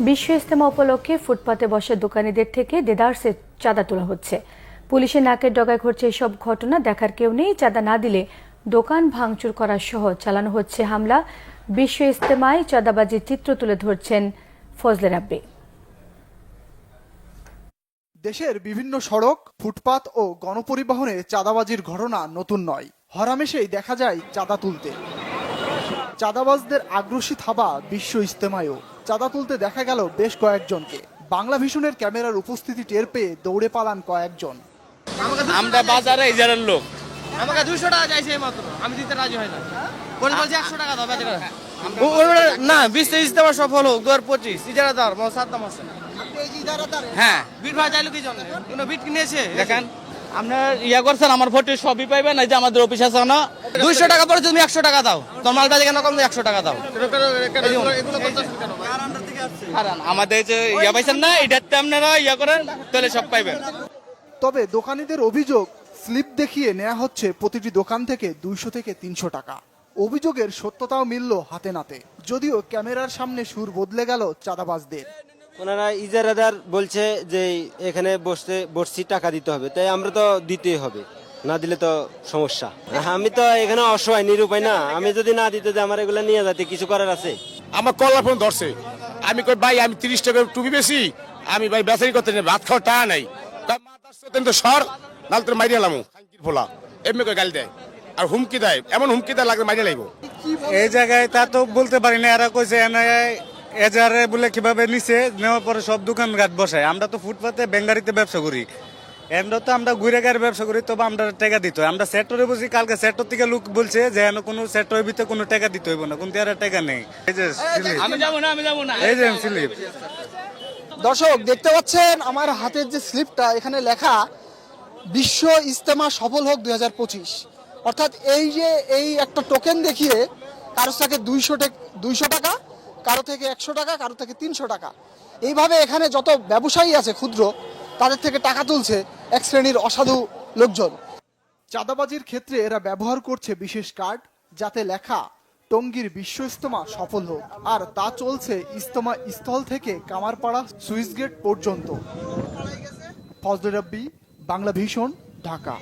বিশ্ব ইজতেমা উপলক্ষে ফুটপাতে বসা দোকানীদের থেকে দেদারসে চাঁদা তোলা হচ্ছে। পুলিশের নাকের ডগায় ঘটছে এসব ঘটনা, দেখার কেউ নেই। চাঁদা না দিলে দোকান ভাঙচুর করা সহ চালানো হচ্ছে হামলা। বিশ্ব ইজতেমায় চাঁদাবাজির চিত্র তুলে ধরছেন ফজলে রাব্বি। দেশের বিভিন্ন সড়ক, ফুটপাত ও গণপরিবহনে চাঁদাবাজির ঘটনা নতুন নয়। হরহামেশেই দেখা যায় চাঁদা তুলতে। চাঁদাবাজদের আগ্রাসী থাবা বিশ্ব ইজতেমায়ও। চাঁদা তুলতে দেখা গেল বেশ কয়েকজনকে। বাংলা ভিশনের ক্যামেরার উপস্থিতি টের পেয়ে দৌড়ে পালান কয়েকজন। আমরা বাজারে ইজারার লোক, আমাকে 200 টাকা চাইছে মাত্র, আমি দিতে রাজি হয় না। বলে বলছে 100 টাকা দাও, বেচে না 20 ইজতেমা সফল হোক 2025 ইজারাদার মো সাদ্দাম হোসেন। হ্যাঁ বিট ভাই চাইলো কি জন্য? কোনো বিট কিনেছে দেখেন আপনার ইয়া করছেন, আমার ফটো সবই পাইবেন। এই যে আমাদের অফিস আছে না, 200 টাকা পরে তুমি 100 টাকা দাও, তোমার মাল বেচে কেন কম 100 টাকা দাও। আর আমাদের যে ইয়া পাইছেন না, এটাতে আপনারা ইয়া করেন তাহলে সব পাইবেন। তবে দোকানীদের অভিযোগ, স্লিপ দেখিয়ে নেওয়া হচ্ছে প্রতিটি দোকান থেকে 200 থেকে 300 টাকা। অভিযোগের সত্যতাও মিলল হাতে নাতে, যদিও ক্যামেরার সামনে সুর বদলে গেল চাঁদাবাজদের। ওনারা ইজারাদার বলছে যে এখানে বসছি টাকা দিতে হবে, তাই আমরা তো দিতেই হবে, না দিলে তো সমস্যা। আমি তো এখানে অসহায় নিরুপায় না, আমি যদি না দিতে যাই আমার এগুলো নিয়ে যেতে কিছু করার আছে। আমার কলার ফোন ধরছে, আমি কই ভাই আমি 30 টাকা টুপি বেশি, আমি ভাই বেচারি করতে নেই, ভাত খাওয়ার টাকা নাই। তো সর নাল তোর মাইরে এলাম ফোলা এমনি করে গালি দেয় আর হুমকি দেয়, এমন হুমকি দেয় লাগবে মাইরে লাগবো। এই জায়গায় তা তো বলতে পারি না, এরা কইছে এজারে বলে কিভাবে নিচে নেওয়ার পরে সব দোকান ঘাট বসায়। আমরা তো ফুটপাতে বেঙ্গারিতে ব্যবসা করি, এমন তো আমরা ঘুরে গাড়ি ব্যবসা করি, তবে আমরা টাকা দিতে হয়। আমরা সেক্টরে বসি, কালকে সেক্টর থেকে লোক বলছে যে কোনো সেক্টরের ভিতরে কোনো টাকা দিতে হইব না, কিন্তু এরা টাকা নেই। এই যে আমি যাবো না এই যে স্লিপ। দর্শক দেখতে পাচ্ছেন আমার হাতের যে স্লিপটা, এখানে লেখা বিশ্ব ইজতেমা সফল হোক 2025। অর্থাৎ এই একটা টোকেন দেখিয়ে কারো থেকে 200 টাকা, কারো থেকে 100 টাকা, কারো থেকে 300 টাকা, এইভাবে এখানে যত ব্যবসায়ী আছে ক্ষুদ্র, তাদের থেকে টাকা তুলছে এক শ্রেণীর অসাধু লোকজন। চাঁদাবাজির ক্ষেত্রে এরা ব্যবহার করছে বিশেষ কার্ড, যাতে লেখা টঙ্গীর বিশ্ব ইজতেমা সফল হোক। আর তা চলছে ইজতেমা স্থল থেকে কামারপাড়া সুইচ গেট পর্যন্ত। ফজলে রাব্বি, বাংলা ভিশন, ঢাকা।